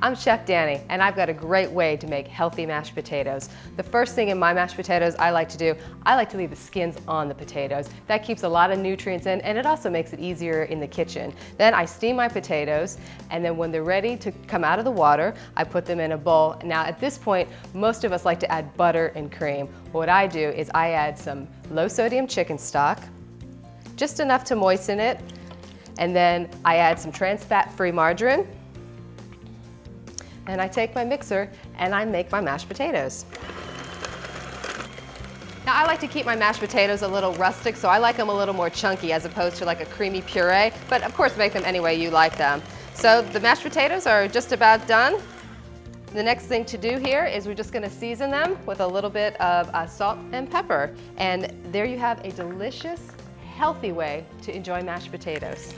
I'm Chef Danny, and I've got a great way to make healthy mashed potatoes. The first thing in my mashed potatoes I like to do, I like to leave the skins on the potatoes. That keeps a lot of nutrients in, and it also makes it easier in the kitchen. Then I steam my potatoes, and then when they're ready to come out of the water, I put them in a bowl. Now at this point, most of us like to add butter and cream. What I do is I add some low-sodium chicken stock, just enough to moisten it, and then I add some trans-fat-free margarine, and I take my mixer and I make my mashed potatoes. Now I like to keep my mashed potatoes a little rustic, so I like them a little more chunky as opposed to like a creamy puree, but of course make them any way you like them. So the mashed potatoes are just about done. The next thing to do here is we're just going to season them with a little bit of salt and pepper. And there you have a delicious, healthy way to enjoy mashed potatoes.